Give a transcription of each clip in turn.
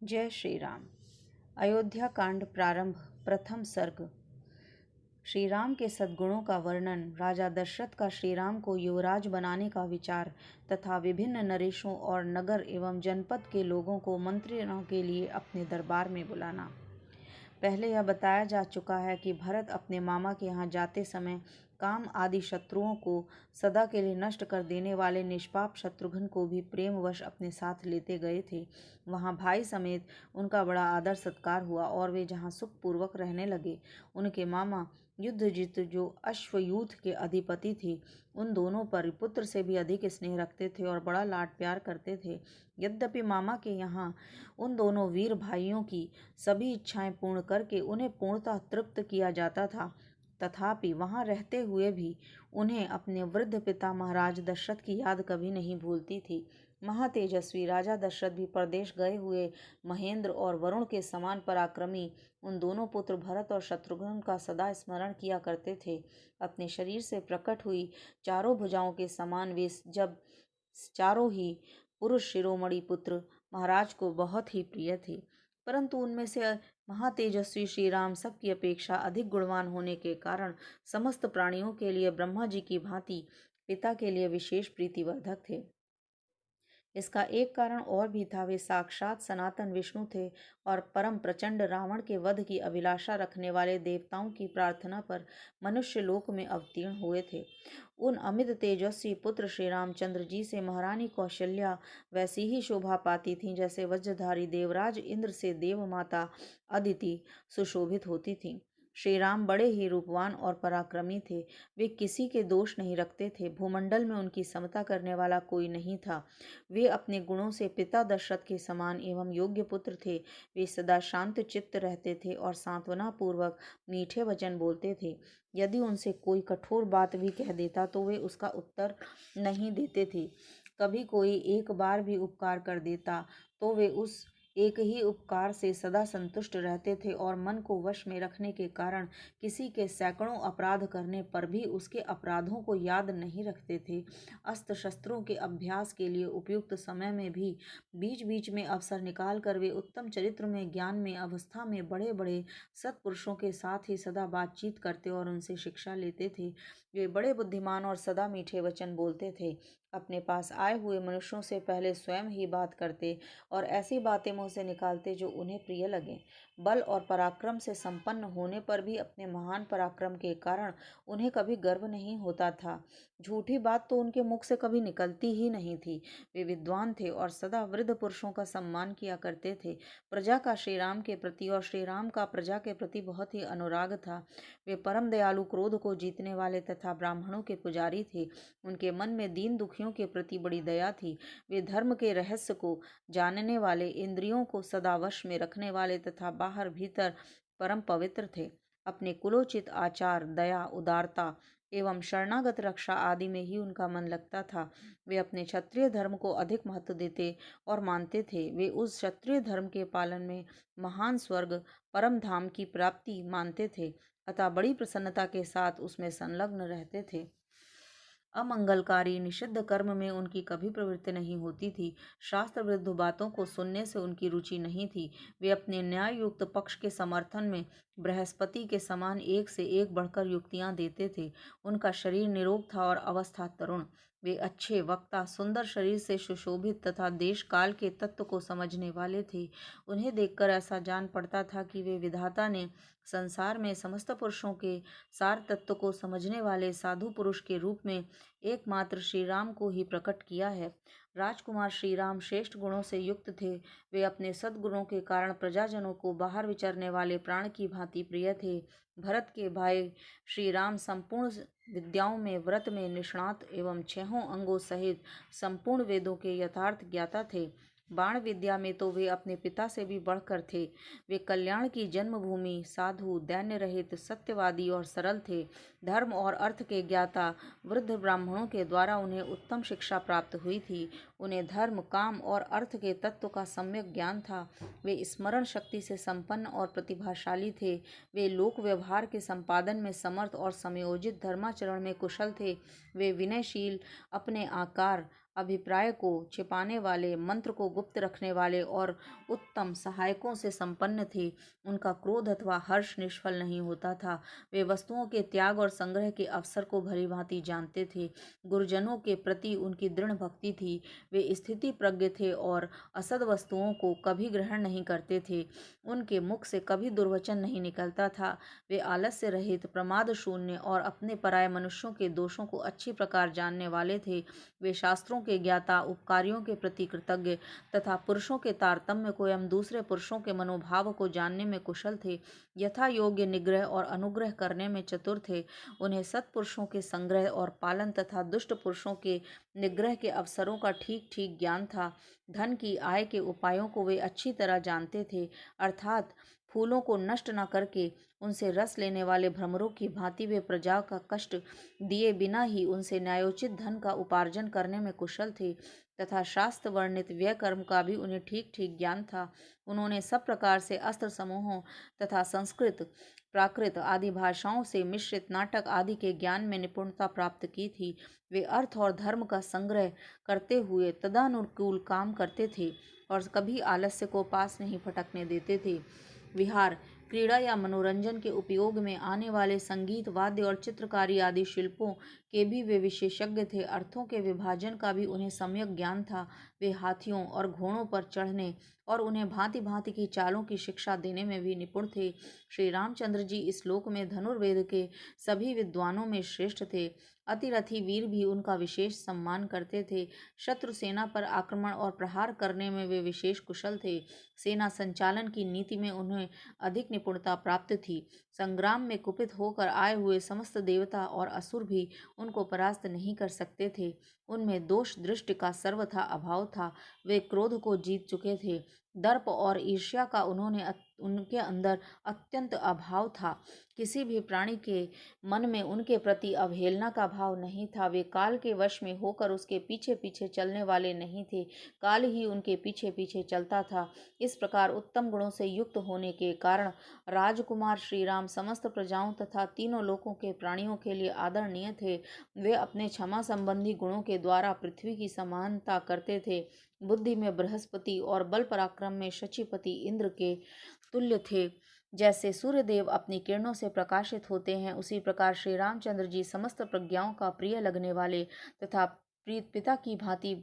जय श्री राम। अयोध्या कांड प्रारंभ। प्रथम सर्ग। श्री राम के सद्गुणों का वर्णन, राजा दशरथ का श्री राम को युवराज बनाने का विचार तथा विभिन्न नरेशों और नगर एवं जनपद के लोगों को मंत्रणा के लिए अपने दरबार में बुलाना। पहले यह बताया जा चुका है कि भरत अपने मामा के यहाँ जाते समय काम आदि शत्रुओं को सदा के लिए नष्ट कर देने वाले निष्पाप शत्रुघ्न को भी प्रेमवश अपने साथ लेते गए थे। वहाँ भाई समेत उनका बड़ा आदर सत्कार हुआ और वे जहाँ सुखपूर्वक रहने लगे। उनके मामा युद्धजित जो अश्वयूथ के अधिपति थे, उन दोनों पर पुत्र से भी अधिक स्नेह रखते थे और बड़ा लाड प्यार करते थे। यद्यपि मामा के यहाँ उन दोनों वीर भाइयों की सभी इच्छाएं पूर्ण करके उन्हें पूर्णतः तृप्त किया जाता था, तथापि वहां रहते हुए भी उन्हें अपने वृद्ध पिता महाराज दशरथ की याद कभी नहीं भूलती थी। महातेजस्वी राजा दशरथ भी परदेश गए हुए महेंद्र और वरुण के समान पराक्रमी उन दोनों पुत्र भरत और शत्रुघ्न का सदा स्मरण किया करते थे। अपने शरीर से प्रकट हुई चारों भुजाओं के समान वे जब चारों ही पुरुष शिरोमणि पुत्र महाराज को बहुत ही प्रिय थे, परंतु उनमें से महातेजस्वी श्री राम सबकी अपेक्षा अधिक गुणवान होने के कारण समस्त प्राणियों के लिए ब्रह्मा जी की भांति पिता के लिए विशेष प्रीतिवर्धक थे। इसका एक कारण और भी था। वे साक्षात सनातन विष्णु थे और परम प्रचंड रावण के वध की अभिलाषा रखने वाले देवताओं की प्रार्थना पर मनुष्य लोक में अवतीर्ण हुए थे। उन अमित तेजस्वी पुत्र श्री रामचंद्र जी से महारानी कौशल्या वैसी ही शोभा पाती थीं जैसे वज्रधारी देवराज इंद्र से देव माता अदिति सुशोभित होती थीं। श्री राम बड़े ही रूपवान और पराक्रमी थे। वे किसी के दोष नहीं रखते थे। भूमंडल में उनकी समता करने वाला कोई नहीं था। वे अपने गुणों से पिता दशरथ के समान एवं योग्य पुत्र थे। वे सदा शांत चित्त रहते थे और सांत्वना पूर्वक मीठे वचन बोलते थे। यदि उनसे कोई कठोर बात भी कह देता तो वे उसका उत्तर नहीं देते थे। कभी कोई एक बार भी उपकार कर देता तो वे उस एक ही उपकार से सदा संतुष्ट रहते थे और मन को वश में रखने के कारण किसी के सैकड़ों अपराध करने पर भी उसके अपराधों को याद नहीं रखते थे। अस्त्र शस्त्रों के अभ्यास के लिए उपयुक्त समय में भी बीच बीच में अवसर निकाल कर वे उत्तम चरित्र में, ज्ञान में, अवस्था में बड़े बड़े सत्पुरुषों के साथ ही सदा बातचीत करते और उनसे शिक्षा लेते थे। वे बड़े बुद्धिमान और सदा मीठे वचन बोलते थे। अपने पास आए हुए मनुष्यों से पहले स्वयं ही बात करते और ऐसी बातें मुंह से निकालते जो उन्हें प्रिय लगे। बल और पराक्रम से संपन्न होने पर भी अपने महान पराक्रम के कारण उन्हें कभी गर्व नहीं होता था। झूठी बात तो उनके मुख से कभी निकलती ही नहीं थी। वे विद्वान थे और सदा वृद्ध पुरुषों का सम्मान किया करते थे। प्रजा का श्री राम के प्रति और श्री राम का प्रजा के प्रति बहुत ही अनुराग था। वे परम दयालु, क्रोध को जीतने वाले तथा ब्राह्मणों के पुजारी थे। उनके मन में दीन दुखियों के प्रति बड़ी दया थी। वे धर्म के रहस्य को जानने वाले, इंद्रियों को सदा वश में रखने वाले तथा बाहर भीतर परम पवित्र थे। अपने कुलोचित आचार, दया, उदारता एवं शरणागत रक्षा आदि में ही उनका मन लगता था। वे अपने क्षत्रिय धर्म को अधिक महत्व देते और मानते थे। वे उस क्षत्रिय धर्म के पालन में महान स्वर्ग, परम धाम की प्राप्ति मानते थे, अतः बड़ी प्रसन्नता के साथ उसमें संलग्न रहते थे। अमंगलकारी निषिद्ध कर्म में उनकी कभी प्रवृत्ति नहीं होती थी। शास्त्र विरुद्ध बातों को सुनने से उनकी रुचि नहीं थी। वे अपने न्याय युक्त पक्ष के समर्थन में बृहस्पति के समान एक से एक बढ़कर युक्तियां देते थे। उनका शरीर निरोग था और अवस्था तरुण। वे अच्छे वक्ता, सुंदर शरीर से सुशोभित तथा देश काल के तत्व को समझने वाले थे। उन्हें देखकर ऐसा जान पड़ता था कि वे विधाता ने संसार में समस्त पुरुषों के सार तत्व को समझने वाले साधु पुरुष के रूप में एकमात्र श्री राम को ही प्रकट किया है। राजकुमार श्री राम श्रेष्ठ गुणों से युक्त थे। वे अपने सद्गुणों के कारण प्रजाजनों को बाहर विचरने वाले प्राण की भांति प्रिय थे। भरत के भाई श्री राम संपूर्ण विद्याओं में, व्रत में निष्णात एवं छहों अंगों सहित संपूर्ण वेदों के यथार्थ ज्ञाता थे। बाण विद्या में तो वे अपने पिता से भी बढ़कर थे। वे कल्याण की जन्मभूमि, साधु, दैन्य रहित, सत्यवादी और सरल थे। धर्म और अर्थ के ज्ञाता वृद्ध ब्राह्मणों के द्वारा उन्हें उत्तम शिक्षा प्राप्त हुई थी। उन्हें धर्म, काम और अर्थ के तत्व का सम्यक ज्ञान था। वे स्मरण शक्ति से संपन्न और प्रतिभाशाली थे। वे लोक व्यवहार के संपादन में समर्थ और समयोजित धर्माचरण में कुशल थे। वे विनयशील, अपने आकार, अभिप्राय को छिपाने वाले, मंत्र को गुप्त रखने वाले और उत्तम सहायकों से संपन्न थे। उनका क्रोध अथवा हर्ष निष्फल नहीं होता था। वे वस्तुओं के त्याग और संग्रह के अवसर को भलीभांति जानते थे। गुरुजनों के प्रति उनकी दृढ़ भक्ति थी। वे स्थिति प्रज्ञ थे और असद वस्तुओं को कभी ग्रहण नहीं करते थे। उनके मुख से कभी दुर्वचन नहीं निकलता था। वे आलस्य रहित, प्रमाद शून्य और अपने पराये मनुष्यों के दोषों को अच्छी प्रकार जानने वाले थे। वे शास्त्रों के ज्ञाता, उपकारियों के प्रति कृतज्ञ तथा पुरुषों के तारतम्य को एवं दूसरे पुरुषों के मनोभाव को जानने में कुशल थे। यथा योग्य निग्रह और अनुग्रह करने में चतुर थे। उन्हें सत्पुरुषों के संग्रह और पालन तथा दुष्ट पुरुषों के निग्रह के अवसरों का ठीक ठीक ज्ञान था। धन की आय के उपायों को वे अच्छी तरह जानते थे, अर्थात फूलों को नष्ट न करके उनसे रस लेने वाले भ्रमरों की भांति वे प्रजा का कष्ट दिए बिना ही उनसे न्यायोचित धन का उपार्जन करने में कुशल थे तथा शास्त्र वर्णित व्यय कर्म का भी उन्हें ठीक ठीक ज्ञान था। उन्होंने सब प्रकार से अस्त्र समूहों तथा संस्कृत, प्राकृत आदि भाषाओं से मिश्रित नाटक आदि के ज्ञान में निपुणता प्राप्त की थी। वे अर्थ और धर्म का संग्रह करते हुए तदानुकूल काम करते थे और कभी आलस्य को पास नहीं फटकने देते थे। विहार, क्रीड़ा या मनोरंजन के उपयोग में आने वाले संगीत, वाद्य और चित्रकारी आदि शिल्पों के भी वे विशेषज्ञ थे। अर्थों के विभाजन का भी उन्हें सम्यक ज्ञान था। वे हाथियों और घोड़ों पर चढ़ने और उन्हें भांति भांति की चालों की शिक्षा देने में भी निपुण थे। श्री रामचंद्र जी इस लोक में धनुर्वेद के सभी विद्वानों में श्रेष्ठ थे। अतिरथी वीर भी उनका विशेष सम्मान करते थे। शत्रु सेना पर आक्रमण और प्रहार करने में वे विशेष कुशल थे। सेना संचालन की नीति में उन्हें अधिक निपुणता प्राप्त थी। संग्राम में कुपित होकर आए हुए समस्त देवता और असुर भी उनको परास्त नहीं कर सकते थे। उनमें दोष दृष्टि का सर्वथा अभाव था। वे क्रोध को जीत चुके थे। दर्प और ईर्ष्या का उनके अंदर अत्यंत अभाव था। किसी भी प्राणी के मन में उनके प्रति अवहेलना का भाव नहीं था। वे काल के वश में होकर उसके पीछे पीछे चलने वाले नहीं थे, काल ही उनके पीछे पीछे चलता था। इस प्रकार उत्तम गुणों से युक्त होने के कारण राजकुमार श्री राम समस्त प्रजाओं तथा तीनों लोकों के प्राणियों के लिए आदरणीय थे। वे अपने क्षमा संबंधी गुणों के द्वारा पृथ्वी की समानता करते थे। बुद्धि में बृहस्पति और बल पराक्रम में शचीपति इंद्र के तुल्य थे। जैसे सूर्यदेव अपनी किरणों से प्रकाशित होते हैं, उसी प्रकार श्री रामचंद्र जी समस्त प्रज्ञाओं का प्रिय लगने वाले तथा पिता की भांति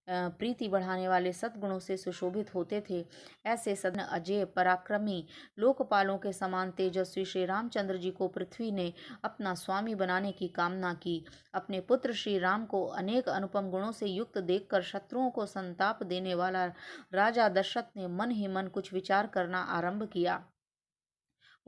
प्रीति बढ़ाने वाले सद्गुणों से सुशोभित होते थे। ऐसे सदन अजय, पराक्रमी, लोकपालों के समान तेजस्वी श्री रामचंद्र जी को पृथ्वी ने अपना स्वामी बनाने की कामना की। अपने पुत्र श्री राम को अनेक अनुपम गुणों से युक्त देखकर शत्रुओं को संताप देने वाला राजा दशरथ ने मन ही मन कुछ विचार करना आरंभ किया।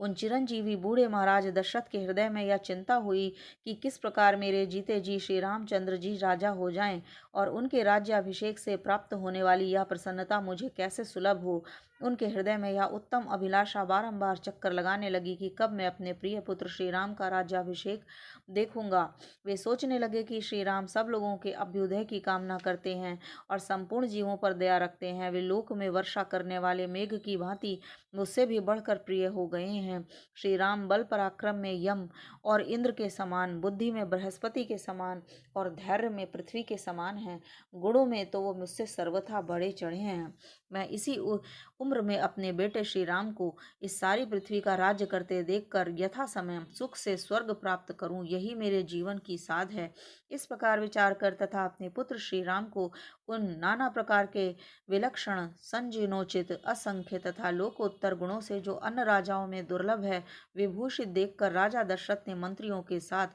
उन चिरंजीवी बूढ़े महाराज दशरथ के हृदय में यह चिंता हुई कि किस प्रकार मेरे जीते जी श्री रामचंद्र जी राजा हो जाएं और उनके राज्याभिषेक से प्राप्त होने वाली यह प्रसन्नता मुझे कैसे सुलभ हो। उनके हृदय में यह उत्तम अभिलाषा बारंबार चक्कर लगाने लगी कि कब मैं अपने प्रिय पुत्र श्री राम का राज्याभिषेक देखूंगा। वे सोचने लगे कि श्री राम सब लोगों के अभ्युदय की कामना करते हैं और संपूर्ण जीवों पर दया रखते हैं। वे लोक में वर्षा करने वाले मेघ की भांति मुझसे भी बढ़कर प्रिय हो गए हैं। श्री राम बल पराक्रम में यम और इंद्र के समान, बुद्धि में बृहस्पति के समान और धैर्य में पृथ्वी के समान हैं। गुणों में तो वो मुझसे सर्वथा बढ़े चढ़े हैं। मैं इसी उम्र में अपने बेटे श्री राम को इस सारी पृथ्वी का राज्य करते देखकर यथा समय सुख से स्वर्ग प्राप्त करूं, यही मेरे जीवन की साध है। इस प्रकार विचार कर तथा अपने पुत्र श्री राम को उन नाना प्रकार के विलक्षण, संजीनोचित, असंख्य तथा लोकोत्तर गुणों से जो अन्य राजाओं में दुर्लभ है विभूषित देखकर राजा दशरथ ने मंत्रियों के साथ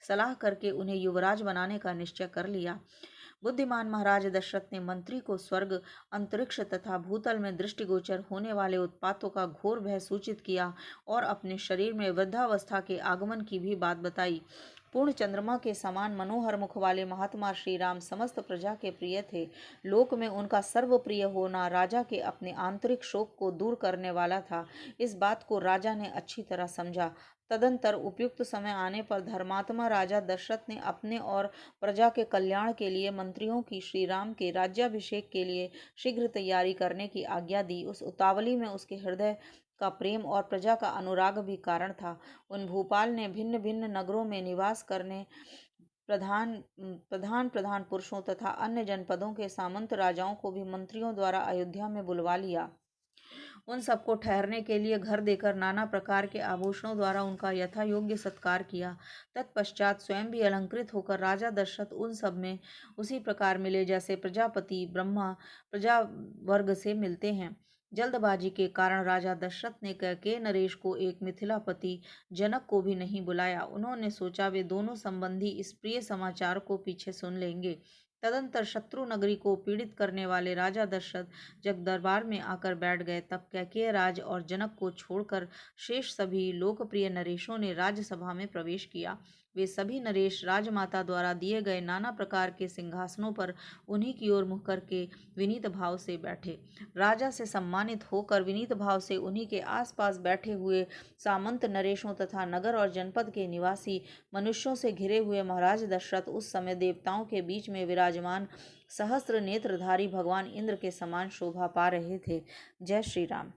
सलाह करके उन्हें युवराज बनाने का निश्चय कर लिया। बुद्धिमान महाराज दशरथ ने मंत्री को स्वर्ग, अंतरिक्ष तथा भूतल में दृष्टिगोचर होने वाले उत्पातों का घोर भय सूचित किया और अपने शरीर में वृद्धावस्था के आगमन की भी बात बताई। पूर्ण चंद्रमा के समान मनोहर मुख वाले महात्मा श्री राम समस्त प्रजा के प्रिय थे। लोक में उनका सर्वप्रिय होना राजा के अपने आंतरिक शोक को दूर करने वाला था। इस बात को राजा ने अच्छी तरह समझा। तदंतर उपयुक्त समय आने पर धर्मात्मा राजा दशरथ ने अपने और प्रजा के कल्याण के लिए मंत्रियों की श्री राम के राज्याभिषेक के लिए शीघ्र तैयारी करने की आज्ञा दी। उस उतावली में उसके हृदय का प्रेम और प्रजा का अनुराग भी कारण था। उन भूपाल ने भिन्न भिन्न नगरों में निवास करने प्रधान पुरुषों तथा अन्य जनपदों के सामंत राजाओं को भी मंत्रियों द्वारा अयोध्या में बुलवा लिया। उन सबको ठहरने के लिए घर देकर नाना प्रकार के आभूषणों द्वारा उनका यथा योग्य सत्कार किया। तत्पश्चात स्वयं भी अलंकृत होकर राजा दशरथ उन सब में उसी प्रकार मिले जैसे प्रजापति ब्रह्मा प्रजा वर्ग से मिलते हैं। जल्दबाजी के कारण राजा दशरथ ने कैकेयी नरेश को एक मिथिलापति जनक को भी नहीं बुलाया। उन्होंने सोचा वे दोनों संबंधी इस प्रिय समाचार को पीछे सुन लेंगे। तदंतर शत्रु नगरी को पीड़ित करने वाले राजा दशरथ जब दरबार में आकर बैठ गए, तब कैकेयी राज और जनक को छोड़कर शेष सभी लोकप्रिय नरेशों ने राज्यसभा में प्रवेश किया। वे सभी नरेश राजमाता द्वारा दिए गए नाना प्रकार के सिंहासनों पर उन्हीं की ओर मुख करके विनीत भाव से बैठे। राजा से सम्मानित होकर विनीत भाव से उन्हीं के आसपास बैठे हुए सामंत नरेशों तथा नगर और जनपद के निवासी मनुष्यों से घिरे हुए महाराज दशरथ उस समय देवताओं के बीच में विराजमान सहस्त्र नेत्रधारी भगवान इंद्र के समान शोभा पा रहे थे। जय श्री राम।